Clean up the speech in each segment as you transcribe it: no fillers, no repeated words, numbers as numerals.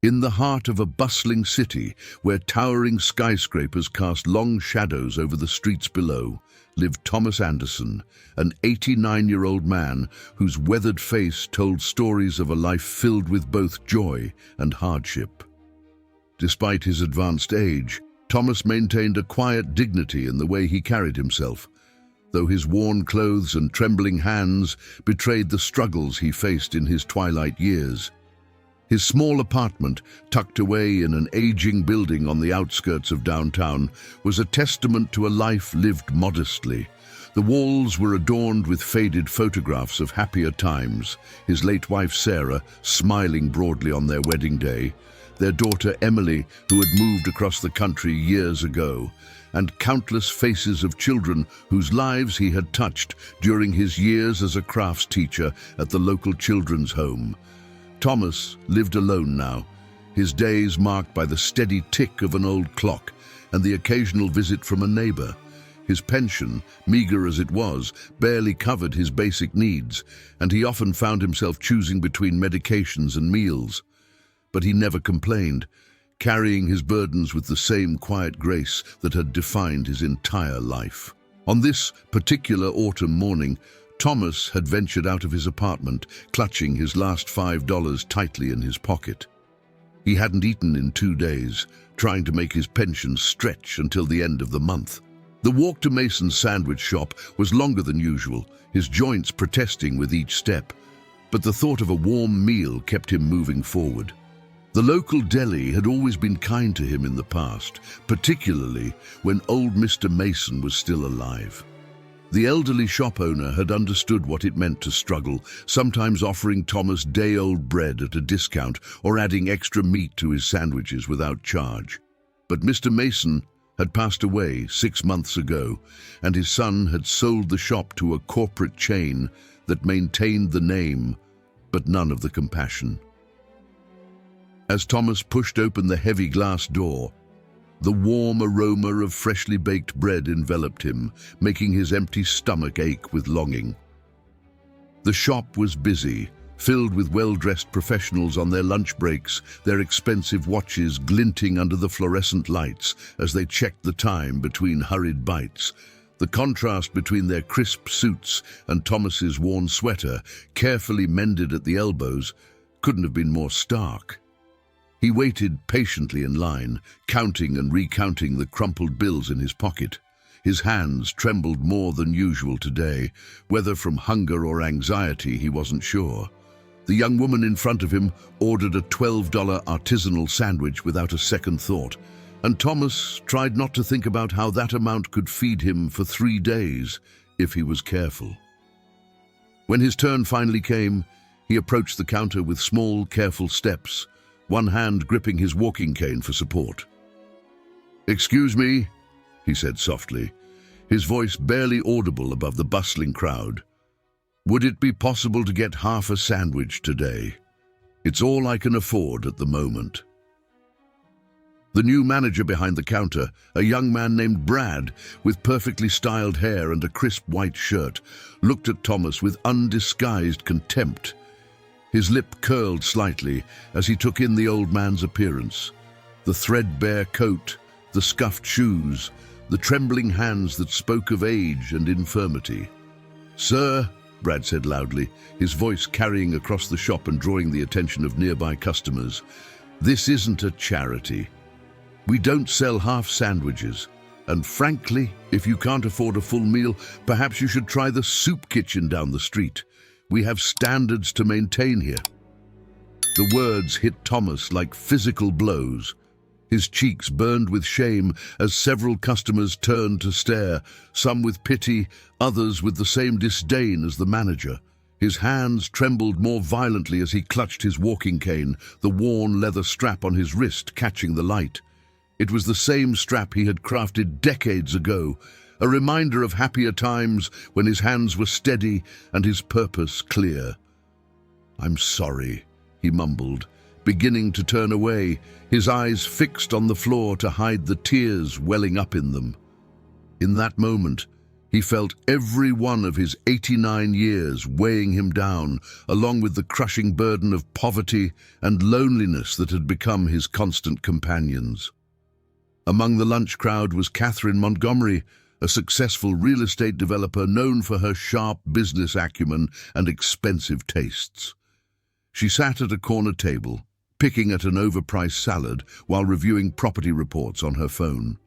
In the heart of a bustling city, where towering skyscrapers cast long shadows over the streets below, lived Thomas Anderson, an 89-year-old man whose weathered face told stories of a life filled with both joy and hardship. Despite his advanced age, Thomas maintained a quiet dignity in the way he carried himself, though his worn clothes and trembling hands betrayed the struggles he faced in his twilight years. His small apartment, tucked away in an aging building on the outskirts of downtown, was a testament to a life lived modestly. The walls were adorned with faded photographs of happier times, his late wife Sarah smiling broadly on their wedding day, their daughter Emily, who had moved across the country years ago, and countless faces of children whose lives he had touched during his years as a crafts teacher at the local children's home. Thomas lived alone now, his days marked by the steady tick of an old clock and the occasional visit from a neighbor. His pension, meager as it was, barely covered his basic needs, and he often found himself choosing between medications and meals. But he never complained, carrying his burdens with the same quiet grace that had defined his entire life. On this particular autumn morning, Thomas had ventured out of his apartment, clutching his last $5 tightly in his pocket. He hadn't eaten in 2 days, trying to make his pension stretch until the end of the month. The walk to Mason's sandwich shop was longer than usual, his joints protesting with each step, but the thought of a warm meal kept him moving forward. The local deli had always been kind to him in the past, particularly when old Mr. Mason was still alive. The elderly shop owner had understood what it meant to struggle, sometimes offering Thomas day-old bread at a discount or adding extra meat to his sandwiches without charge. But Mr. Mason had passed away 6 months ago, and his son had sold the shop to a corporate chain that maintained the name, but none of the compassion. As Thomas pushed open the heavy glass door, the warm aroma of freshly baked bread enveloped him, making his empty stomach ache with longing. The shop was busy, filled with well-dressed professionals on their lunch breaks, their expensive watches glinting under the fluorescent lights as they checked the time between hurried bites. The contrast between their crisp suits and Thomas's worn sweater, carefully mended at the elbows, couldn't have been more stark. He waited patiently in line, counting and recounting the crumpled bills in his pocket. His hands trembled more than usual today, whether from hunger or anxiety he wasn't sure. The young woman in front of him ordered a $12 artisanal sandwich without a second thought, and Thomas tried not to think about how that amount could feed him for 3 days if he was careful. When his turn finally came, he approached the counter with small, careful steps, one hand gripping his walking cane for support. "Excuse me," he said softly, his voice barely audible above the bustling crowd. "Would it be possible to get half a sandwich today? It's all I can afford at the moment." The new manager behind the counter, a young man named Brad, with perfectly styled hair and a crisp white shirt, looked at Thomas with undisguised contempt. His lip curled slightly as he took in the old man's appearance. The threadbare coat, the scuffed shoes, the trembling hands that spoke of age and infirmity. "Sir," Brad said loudly, his voice carrying across the shop and drawing the attention of nearby customers, "this isn't a charity. We don't sell half sandwiches. And frankly, if you can't afford a full meal, perhaps you should try the soup kitchen down the street. We have standards to maintain here." The words hit Thomas like physical blows. His cheeks burned with shame as several customers turned to stare, some with pity, others with the same disdain as the manager. His hands trembled more violently as he clutched his walking cane, the worn leather strap on his wrist catching the light. It was the same strap he had crafted decades ago, a reminder of happier times when his hands were steady and his purpose clear. "I'm sorry," he mumbled, beginning to turn away, his eyes fixed on the floor to hide the tears welling up in them. In that moment, He felt every one of his 89 years weighing him down, along with the crushing burden of poverty and loneliness that had become his constant companions. Among the lunch crowd was Katherine Montgomery, a successful real estate developer known for her sharp business acumen and expensive tastes. She sat at a corner table, picking at an overpriced salad while reviewing property reports on her phone.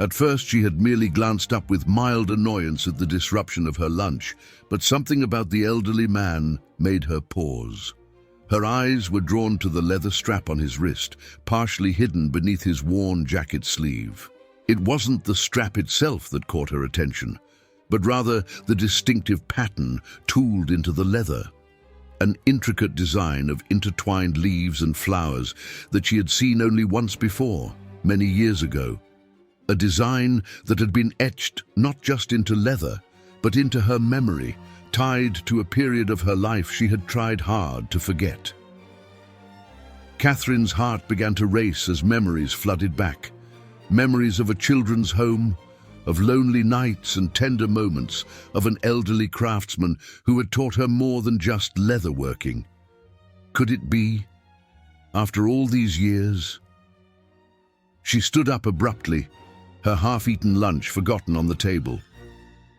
At first, she had merely glanced up with mild annoyance at the disruption of her lunch, but something about the elderly man made her pause. Her eyes were drawn to the leather strap on his wrist, partially hidden beneath his worn jacket sleeve. It wasn't the strap itself that caught her attention, but rather the distinctive pattern tooled into the leather. An intricate design of intertwined leaves and flowers that she had seen only once before, many years ago. A design that had been etched not just into leather, but into her memory, tied to a period of her life she had tried hard to forget. Katherine's heart began to race as memories flooded back. Memories of a children's home, of lonely nights and tender moments, of an elderly craftsman who had taught her more than just leatherworking. Could it be? After all these years? She stood up abruptly, her half-eaten lunch forgotten on the table.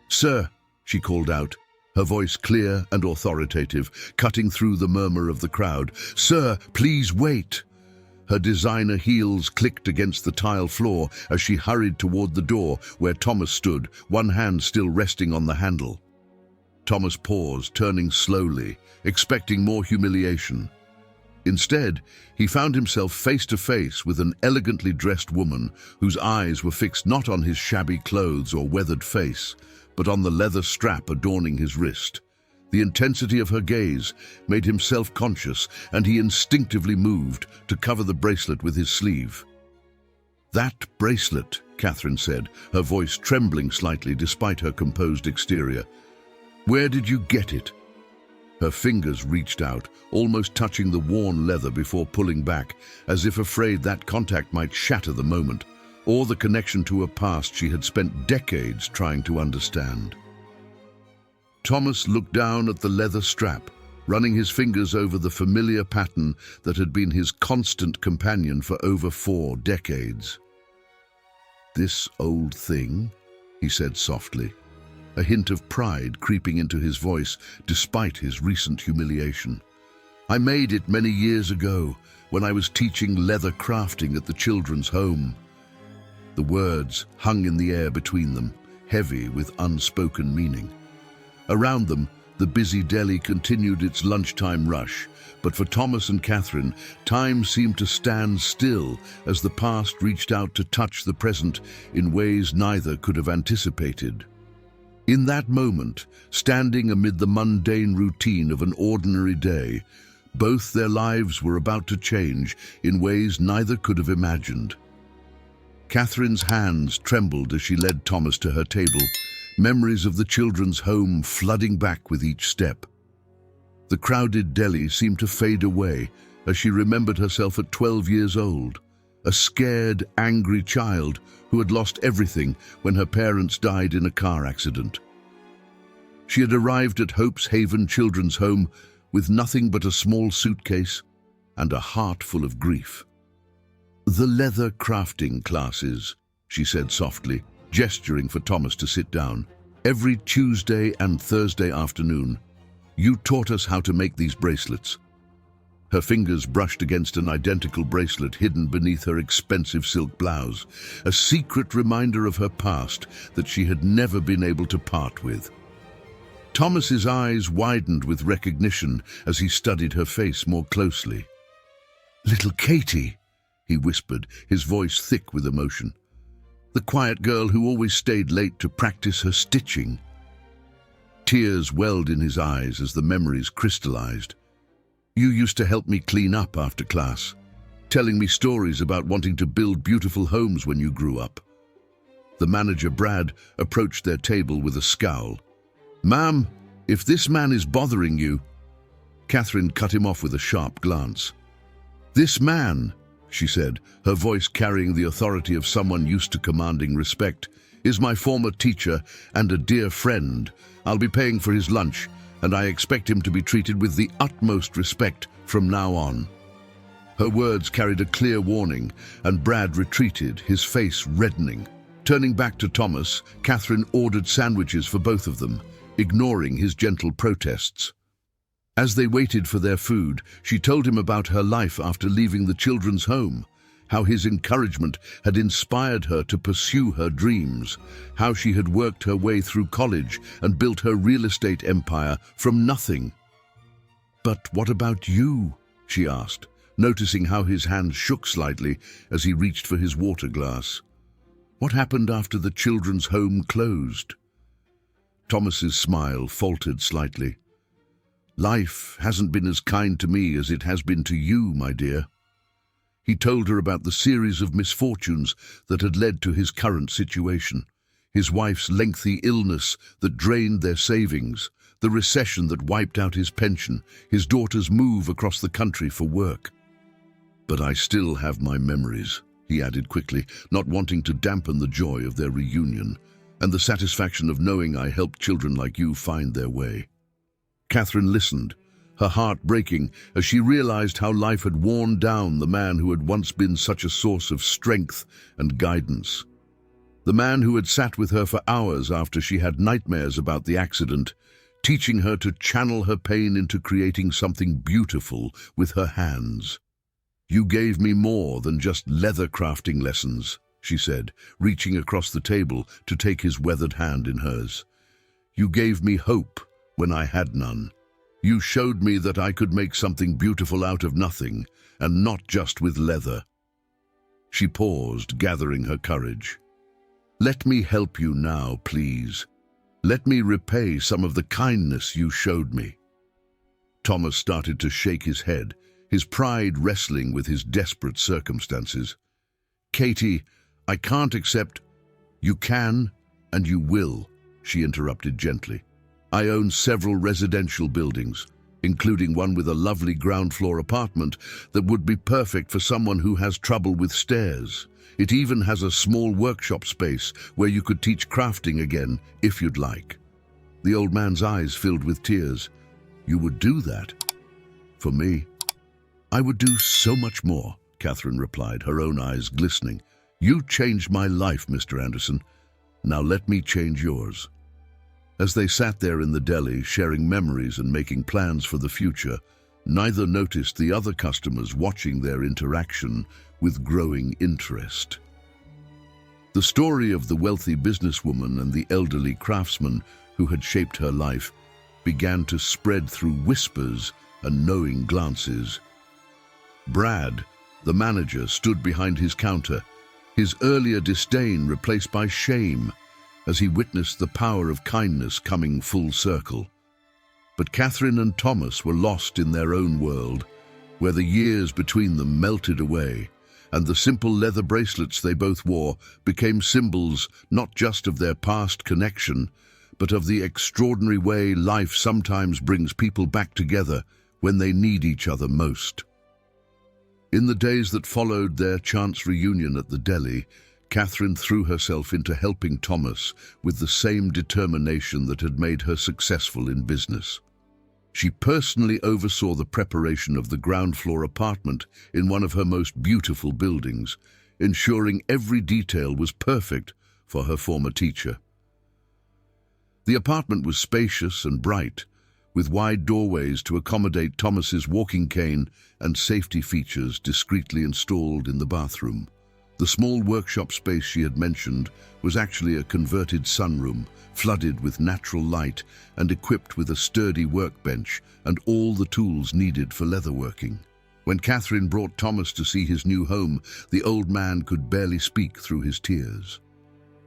"Sir," she called out, her voice clear and authoritative, cutting through the murmur of the crowd. "Sir, please wait." Her designer heels clicked against the tile floor as she hurried toward the door where Thomas stood, one hand still resting on the handle. Thomas paused, turning slowly, expecting more humiliation. Instead, he found himself face to face with an elegantly dressed woman whose eyes were fixed not on his shabby clothes or weathered face, but on the leather strap adorning his wrist. The intensity of her gaze made him self-conscious, and he instinctively moved to cover the bracelet with his sleeve. "That bracelet," Katherine said, her voice trembling slightly despite her composed exterior. "Where did you get it?" Her fingers reached out, almost touching the worn leather before pulling back, as if afraid that contact might shatter the moment, or the connection to a past she had spent decades trying to understand. Thomas looked down at the leather strap, running his fingers over the familiar pattern that had been his constant companion for over 4 decades. "This old thing?" he said softly, a hint of pride creeping into his voice despite his recent humiliation. "I made it many years ago when I was teaching leather crafting at the children's home." The words hung in the air between them, heavy with unspoken meaning. Around them, the busy deli continued its lunchtime rush, but for Thomas and Katherine, time seemed to stand still as the past reached out to touch the present in ways neither could have anticipated. In that moment, standing amid the mundane routine of an ordinary day, both their lives were about to change in ways neither could have imagined. Katherine's hands trembled as she led Thomas to her table, memories of the children's home flooding back with each step. The crowded deli seemed to fade away as she remembered herself at 12 years old, a scared, angry child who had lost everything when her parents died in a car accident. She had arrived at Hope's Haven Children's Home with nothing but a small suitcase and a heart full of grief. "The leather crafting classes," she said softly, gesturing for Thomas to sit down. "Every Tuesday and Thursday afternoon, you taught us how to make these bracelets." Her fingers brushed against an identical bracelet hidden beneath her expensive silk blouse, a secret reminder of her past that she had never been able to part with. Thomas's eyes widened with recognition as he studied her face more closely. "Little Katie," he whispered, his voice thick with emotion. "The quiet girl who always stayed late to practice her stitching." Tears welled in his eyes as the memories crystallized. "You used to help me clean up after class, telling me stories about wanting to build beautiful homes when you grew up." The manager, Brad, approached their table with a scowl. "Ma'am, if this man is bothering you..." Katherine cut him off with a sharp glance. "This man," she said, her voice carrying the authority of someone used to commanding respect, is my former teacher and a dear friend. I'll be paying for his lunch, and I expect him to be treated with the utmost respect from now on." Her words carried a clear warning, and Brad retreated, his face reddening. Turning back to Thomas, Katherine ordered sandwiches for both of them, ignoring his gentle protests. As they waited for their food, she told him about her life after leaving the children's home, how his encouragement had inspired her to pursue her dreams, how she had worked her way through college and built her real estate empire from nothing. "But what about you?" she asked, noticing how his hands shook slightly as he reached for his water glass. "What happened after the children's home closed?" Thomas's smile faltered slightly. "Life hasn't been as kind to me as it has been to you, my dear." He told her about the series of misfortunes that had led to his current situation. His wife's lengthy illness that drained their savings, the recession that wiped out his pension, his daughter's move across the country for work. "But I still have my memories," he added quickly, not wanting to dampen the joy of their reunion, "and the satisfaction of knowing I helped children like you find their way." Katherine listened, her heart breaking as she realized how life had worn down the man who had once been such a source of strength and guidance. The man who had sat with her for hours after she had nightmares about the accident, teaching her to channel her pain into creating something beautiful with her hands. "You gave me more than just leather crafting lessons," she said, reaching across the table to take his weathered hand in hers. "You gave me hope when I had none. You showed me that I could make something beautiful out of nothing, and not just with leather." She paused, gathering her courage. "Let me help you now, please. Let me repay some of the kindness you showed me." Thomas started to shake his head, his pride wrestling with his desperate circumstances. "Katie, I can't accept—" "You can, and you will," she interrupted gently. "I own several residential buildings, including one with a lovely ground-floor apartment that would be perfect for someone who has trouble with stairs. It even has a small workshop space where you could teach crafting again, if you'd like." The old man's eyes filled with tears. "You would do that? For me?" "I would do so much more," Katherine replied, her own eyes glistening. "You changed my life, Mr. Anderson. Now let me change yours." As they sat there in the deli, sharing memories and making plans for the future, neither noticed the other customers watching their interaction with growing interest. The story of the wealthy businesswoman and the elderly craftsman who had shaped her life began to spread through whispers and knowing glances. Brad, the manager, stood behind his counter, his earlier disdain replaced by shame as he witnessed the power of kindness coming full circle. But Katherine and Thomas were lost in their own world, where the years between them melted away, and the simple leather bracelets they both wore became symbols not just of their past connection, but of the extraordinary way life sometimes brings people back together when they need each other most. In the days that followed their chance reunion at the deli, Katherine threw herself into helping Thomas with the same determination that had made her successful in business. She personally oversaw the preparation of the ground-floor apartment in one of her most beautiful buildings, ensuring every detail was perfect for her former teacher. The apartment was spacious and bright, with wide doorways to accommodate Thomas's walking cane and safety features discreetly installed in the bathroom. The small workshop space she had mentioned was actually a converted sunroom, flooded with natural light and equipped with a sturdy workbench and all the tools needed for leatherworking. When Katherine brought Thomas to see his new home, the old man could barely speak through his tears.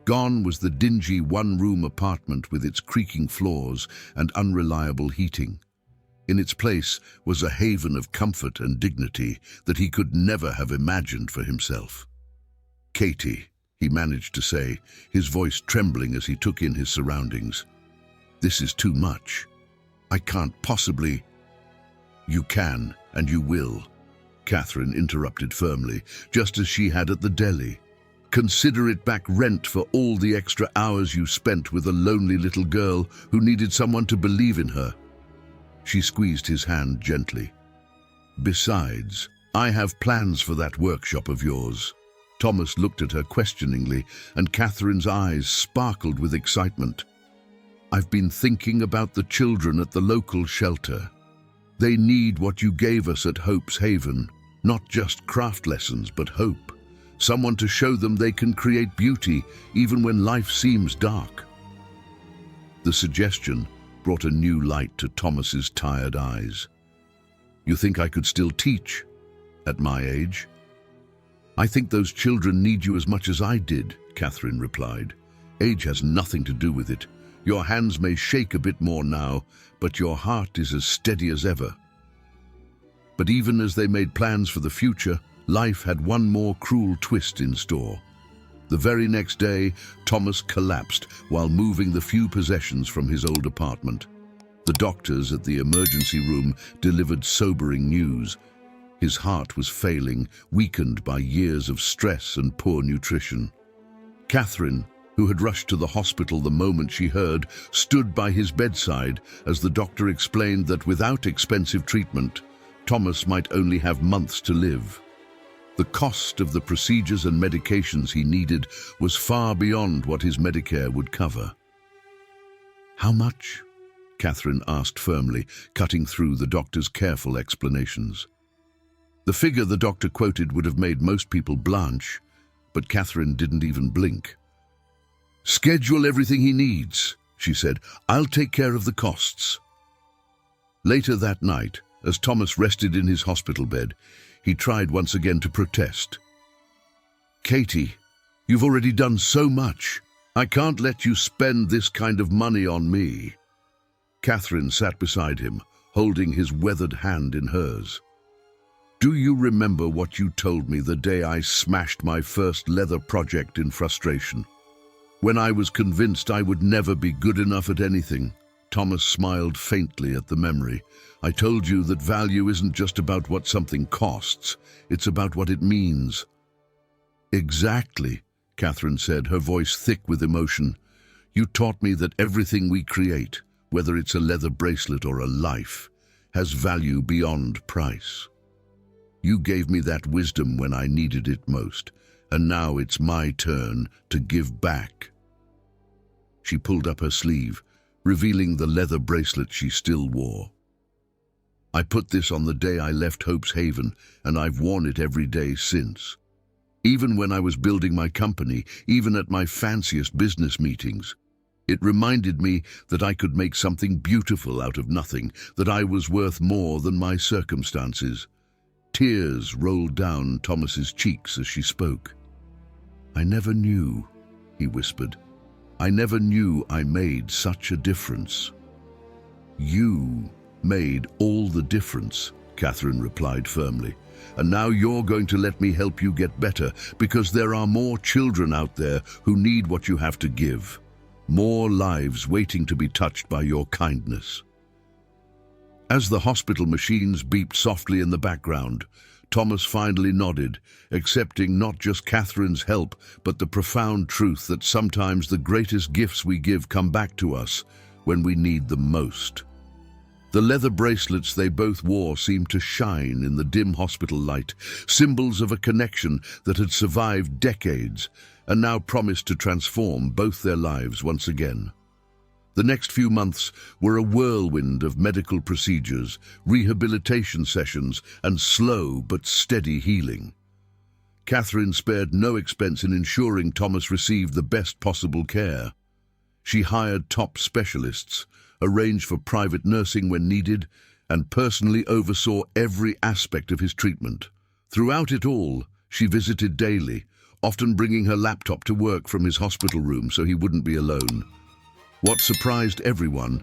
Gone was the dingy one-room apartment with its creaking floors and unreliable heating. In its place was a haven of comfort and dignity that he could never have imagined for himself. "Katie," he managed to say, his voice trembling as he took in his surroundings. "This is too much. I can't possibly—" "You can, and you will," Katherine interrupted firmly, just as she had at the deli. Consider it back rent for all the extra hours you spent with a lonely little girl who needed someone to believe in her. She squeezed his hand gently. Besides, I have plans for that workshop of yours. Thomas looked at her questioningly, and Katherine's eyes sparkled with excitement. I've been thinking about the children at the local shelter. They need what you gave us at Hope's Haven, not just craft lessons, but hope. Someone to show them they can create beauty even when life seems dark. The suggestion brought a new light to Thomas's tired eyes. You think I could still teach at my age? I think those children need you as much as I did, Katherine replied. Age has nothing to do with it. Your hands may shake a bit more now, but your heart is as steady as ever. But even as they made plans for the future, life had one more cruel twist in store. The very next day, Thomas collapsed while moving the few possessions from his old apartment. The doctors at the emergency room delivered sobering news. His heart was failing, weakened by years of stress and poor nutrition. Katherine, who had rushed to the hospital the moment she heard, stood by his bedside as the doctor explained that without expensive treatment, Thomas might only have months to live. The cost of the procedures and medications he needed was far beyond what his Medicare would cover. How much? Katherine asked firmly, cutting through the doctor's careful explanations. The figure the doctor quoted would have made most people blanch, but Katherine didn't even blink. Schedule everything he needs, she said. I'll take care of the costs. Later that night, as Thomas rested in his hospital bed, he tried once again to protest. Katie, you've already done so much. I can't let you spend this kind of money on me. Katherine sat beside him, holding his weathered hand in hers. Do you remember what you told me the day I smashed my first leather project in frustration? When I was convinced I would never be good enough at anything, Thomas smiled faintly at the memory. I told you that value isn't just about what something costs, it's about what it means. Exactly, Katherine said, her voice thick with emotion. You taught me that everything we create, whether it's a leather bracelet or a life, has value beyond price. You gave me that wisdom when I needed it most, and now it's my turn to give back. She pulled up her sleeve, revealing the leather bracelet she still wore. I put this on the day I left Hope's Haven, and I've worn it every day since. Even when I was building my company, even at my fanciest business meetings, it reminded me that I could make something beautiful out of nothing, that I was worth more than my circumstances. Tears rolled down Thomas's cheeks as she spoke. I never knew, he whispered. I never knew I made such a difference. You made all the difference, Katherine replied firmly. And now you're going to let me help you get better, because there are more children out there who need what you have to give. More lives waiting to be touched by your kindness. As the hospital machines beeped softly in the background, Thomas finally nodded, accepting not just Katherine's help, but the profound truth that sometimes the greatest gifts we give come back to us when we need them most. The leather bracelets they both wore seemed to shine in the dim hospital light, symbols of a connection that had survived decades and now promised to transform both their lives once again. The next few months were a whirlwind of medical procedures, rehabilitation sessions, and slow but steady healing. Katherine spared no expense in ensuring Thomas received the best possible care. She hired top specialists, arranged for private nursing when needed, and personally oversaw every aspect of his treatment. Throughout it all, she visited daily, often bringing her laptop to work from his hospital room so he wouldn't be alone. What surprised everyone,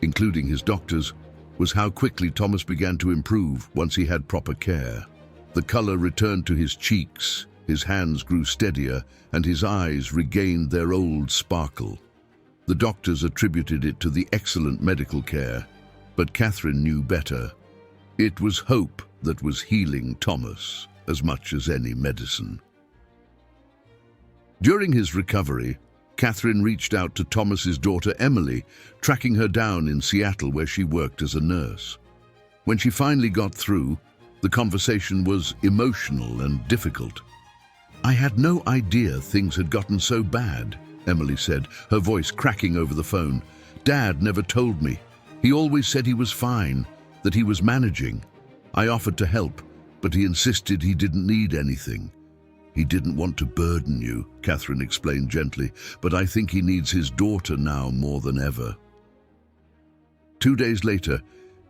including his doctors, was how quickly Thomas began to improve once he had proper care. The color returned to his cheeks, his hands grew steadier, and his eyes regained their old sparkle. The doctors attributed it to the excellent medical care, but Katherine knew better. It was hope that was healing Thomas as much as any medicine. During his recovery, Katherine reached out to Thomas's daughter Emily, tracking her down in Seattle where she worked as a nurse. When she finally got through, the conversation was emotional and difficult. "I had no idea things had gotten so bad," Emily said, her voice cracking over the phone. "Dad never told me. He always said he was fine, that he was managing. I offered to help, but he insisted he didn't need anything." "He didn't want to burden you," Katherine explained gently, "but I think he needs his daughter now more than ever." 2 days later,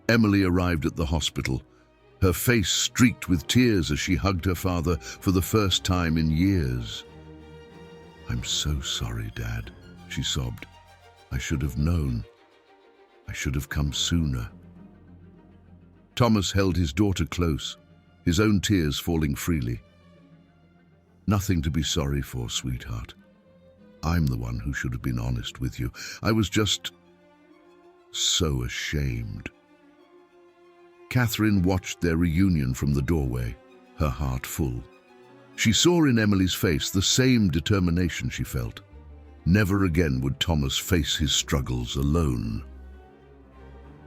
Emily arrived at the hospital, her face streaked with tears as she hugged her father for the first time in years. "I'm so sorry, Dad," she sobbed. "I should have known. I should have come sooner." Thomas held his daughter close, his own tears falling freely. "Nothing to be sorry for, sweetheart. I'm the one who should have been honest with you. I was just so ashamed." Katherine watched their reunion from the doorway, her heart full. She saw in Emily's face the same determination she felt. Never again would Thomas face his struggles alone.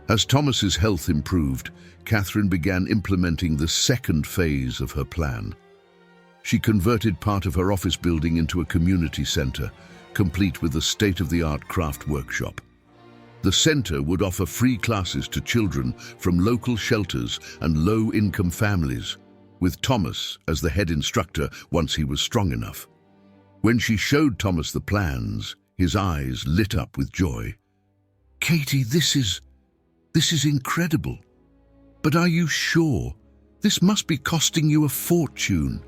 As Thomas's health improved, Katherine began implementing the second phase of her plan. She converted part of her office building into a community center, complete with a state-of-the-art craft workshop. The center would offer free classes to children from local shelters and low-income families, with Thomas as the head instructor once he was strong enough. When she showed Thomas the plans, his eyes lit up with joy. "Katie, this is incredible. But are you sure? This must be costing you a fortune."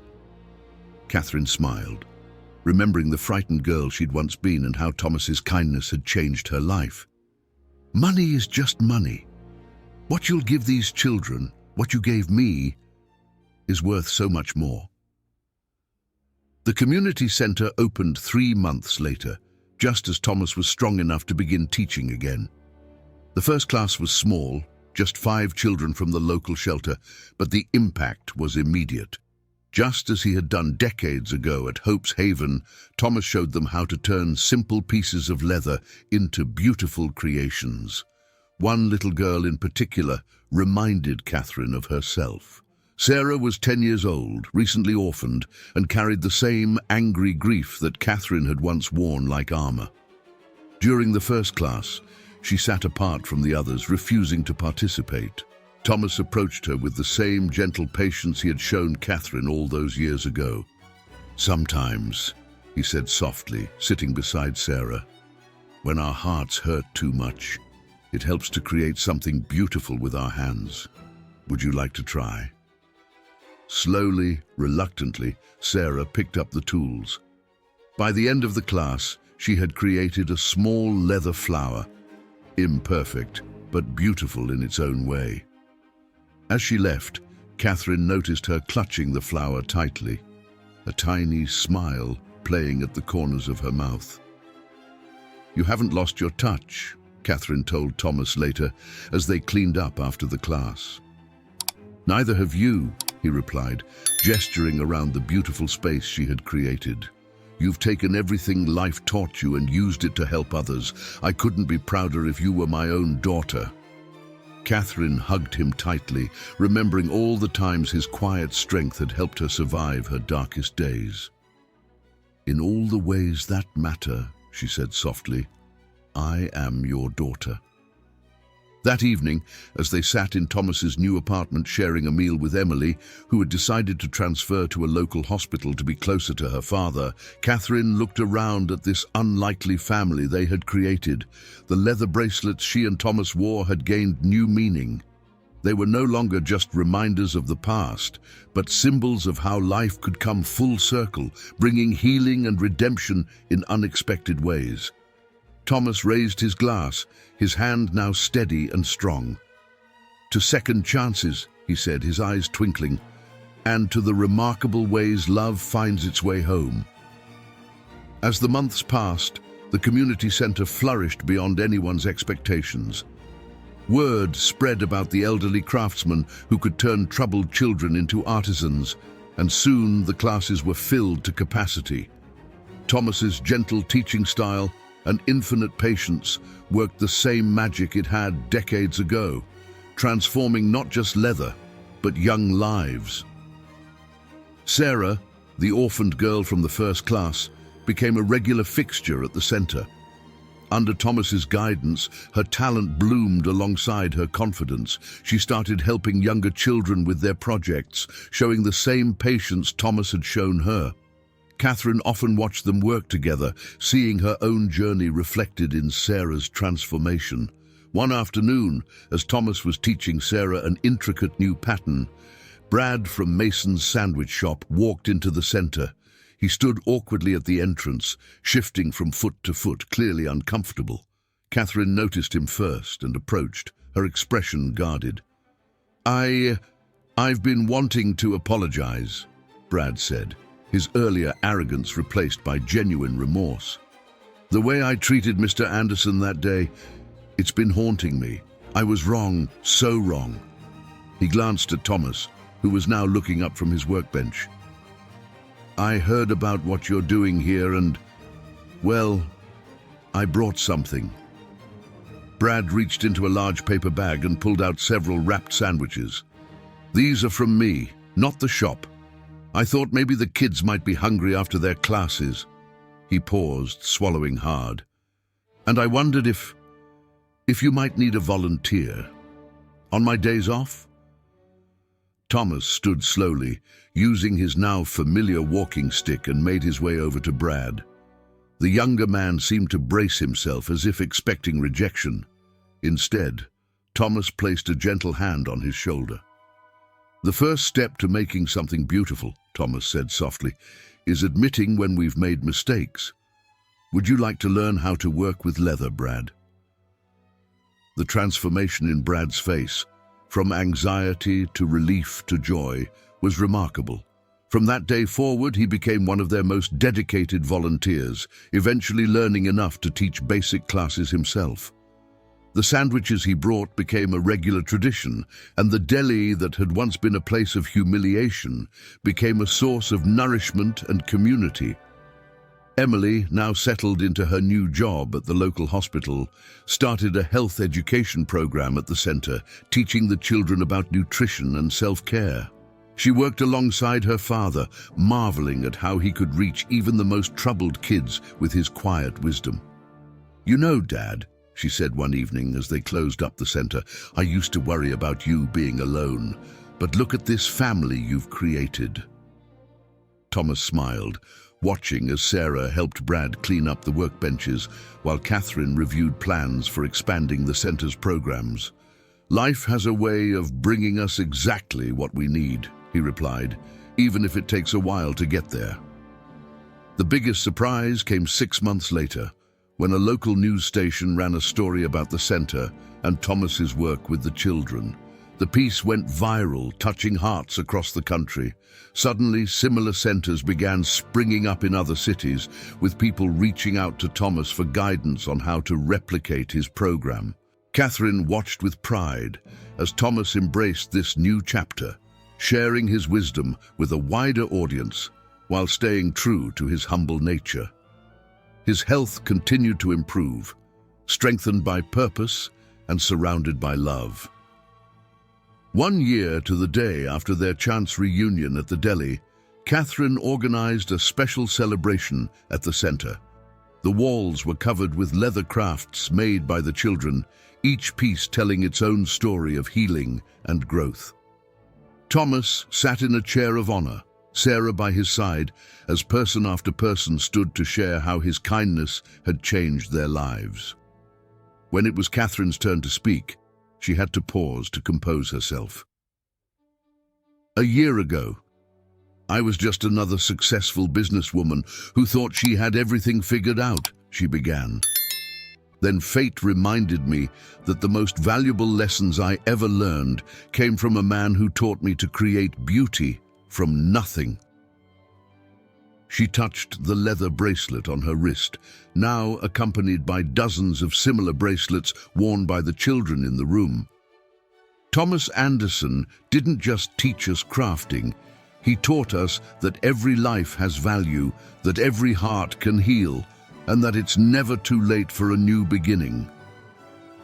Katherine smiled, remembering the frightened girl she'd once been and how Thomas's kindness had changed her life. "Money is just money. What you'll give these children, what you gave me, is worth so much more." The community center opened 3 months later, just as Thomas was strong enough to begin teaching again. The first class was small, just 5 children from the local shelter, but the impact was immediate. Just as he had done decades ago at Hope's Haven, Thomas showed them how to turn simple pieces of leather into beautiful creations. One little girl in particular reminded Katherine of herself. Sarah was 10 years old, recently orphaned, and carried the same angry grief that Katherine had once worn like armor. During the first class, she sat apart from the others, refusing to participate. Thomas approached her with the same gentle patience he had shown Katherine all those years ago. "Sometimes," he said softly, sitting beside Sarah, "when our hearts hurt too much, it helps to create something beautiful with our hands. Would you like to try?" Slowly, reluctantly, Sarah picked up the tools. By the end of the class, she had created a small leather flower, imperfect, but beautiful in its own way. As she left, Katherine noticed her clutching the flower tightly, a tiny smile playing at the corners of her mouth. "You haven't lost your touch," Katherine told Thomas later, as they cleaned up after the class. "Neither have you," he replied, gesturing around the beautiful space she had created. "You've taken everything life taught you and used it to help others. I couldn't be prouder if you were my own daughter." Katherine hugged him tightly, remembering all the times his quiet strength had helped her survive her darkest days. "In all the ways that matter," she said softly, "I am your daughter." That evening, as they sat in Thomas's new apartment sharing a meal with Emily, who had decided to transfer to a local hospital to be closer to her father, Katherine looked around at this unlikely family they had created. The leather bracelets she and Thomas wore had gained new meaning. They were no longer just reminders of the past, but symbols of how life could come full circle, bringing healing and redemption in unexpected ways. Thomas raised his glass, his hand now steady and strong. "To second chances," he said, his eyes twinkling, "and to the remarkable ways love finds its way home." As the months passed, the community center flourished beyond anyone's expectations. Word spread about the elderly craftsmen who could turn troubled children into artisans, and soon the classes were filled to capacity. Thomas's gentle teaching style and infinite patience worked the same magic it had decades ago, transforming not just leather, but young lives. Sarah, the orphaned girl from the first class, became a regular fixture at the center. Under Thomas's guidance, her talent bloomed alongside her confidence. She started helping younger children with their projects, showing the same patience Thomas had shown her. Katherine often watched them work together, seeing her own journey reflected in Sarah's transformation. One afternoon, as Thomas was teaching Sarah an intricate new pattern, Brad from Mason's sandwich shop walked into the center. He stood awkwardly at the entrance, shifting from foot to foot, clearly uncomfortable. Katherine noticed him first and approached, her expression guarded. I've been wanting to apologize, Brad said, his earlier arrogance replaced by genuine remorse. The way I treated Mr. Anderson that day, it's been haunting me. I was wrong, so wrong. He glanced at Thomas, who was now looking up from his workbench. I heard about what you're doing here and, well, I brought something. Brad reached into a large paper bag and pulled out several wrapped sandwiches. These are from me, not the shop. I thought maybe the kids might be hungry after their classes. He paused, swallowing hard. And I wondered if you might need a volunteer. On my days off? Thomas stood slowly, using his now familiar walking stick, and made his way over to Brad. The younger man seemed to brace himself as if expecting rejection. Instead, Thomas placed a gentle hand on his shoulder. The first step to making something beautiful, Thomas said softly, is admitting when we've made mistakes. Would you like to learn how to work with leather, Brad? The transformation in Brad's face, from anxiety to relief to joy, was remarkable. From that day forward, he became one of their most dedicated volunteers, eventually learning enough to teach basic classes himself. The sandwiches he brought became a regular tradition, and the deli that had once been a place of humiliation became a source of nourishment and community. Emily, now settled into her new job at the local hospital, started a health education program at the center, teaching the children about nutrition and self-care. She worked alongside her father, marveling at how he could reach even the most troubled kids with his quiet wisdom. You know, Dad, she said one evening as they closed up the center, I used to worry about you being alone, but look at this family you've created. Thomas smiled, watching as Sarah helped Brad clean up the workbenches while Katherine reviewed plans for expanding the center's programs. Life has a way of bringing us exactly what we need, he replied, even if it takes a while to get there. The biggest surprise came 6 months later, when a local news station ran a story about the center and Thomas's work with the children. The piece went viral, touching hearts across the country. Suddenly, similar centers began springing up in other cities, with people reaching out to Thomas for guidance on how to replicate his program. Katherine watched with pride as Thomas embraced this new chapter, sharing his wisdom with a wider audience while staying true to his humble nature. His health continued to improve, strengthened by purpose and surrounded by love. 1 year to the day after their chance reunion at the deli, Katherine organized a special celebration at the center. The walls were covered with leather crafts made by the children, each piece telling its own story of healing and growth. Thomas sat in a chair of honor, Sarah by his side, as person after person stood to share how his kindness had changed their lives. When it was Katherine's turn to speak, she had to pause to compose herself. A year ago, I was just another successful businesswoman who thought she had everything figured out, she began. Then fate reminded me that the most valuable lessons I ever learned came from a man who taught me to create beauty from nothing. She touched the leather bracelet on her wrist, now accompanied by dozens of similar bracelets worn by the children in the room. Thomas Anderson didn't just teach us crafting, He taught us that every life has value, that every heart can heal, and that it's never too late for a new beginning.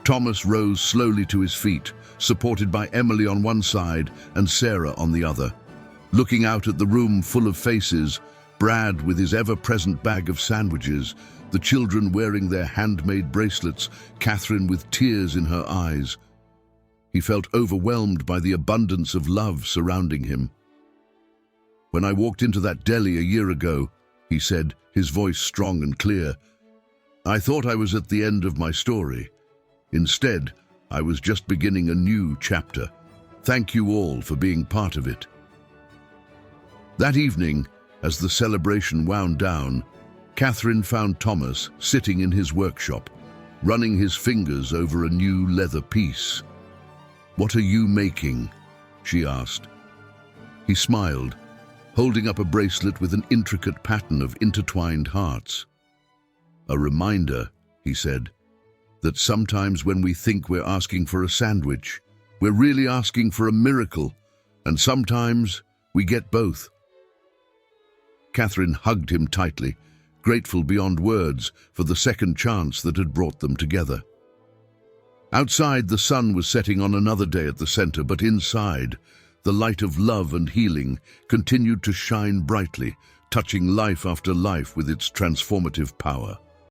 Thomas rose slowly to his feet, supported by Emily on one side and Sarah on the other. Looking out at the room full of faces, Brad with his ever-present bag of sandwiches, the children wearing their handmade bracelets, Katherine with tears in her eyes. He felt overwhelmed by the abundance of love surrounding him. "When I walked into that deli a year ago," he said, his voice strong and clear, "I thought I was at the end of my story. Instead, I was just beginning a new chapter. Thank you all for being part of it." That evening, as the celebration wound down, Katherine found Thomas sitting in his workshop, running his fingers over a new leather piece. "What are you making?" she asked. He smiled, holding up a bracelet with an intricate pattern of intertwined hearts. "A reminder," he said, "that sometimes when we think we're asking for a sandwich, we're really asking for a miracle, and sometimes we get both." Katherine hugged him tightly, grateful beyond words for the second chance that had brought them together. Outside, the sun was setting on another day at the center, but inside, the light of love and healing continued to shine brightly, touching life after life with its transformative power.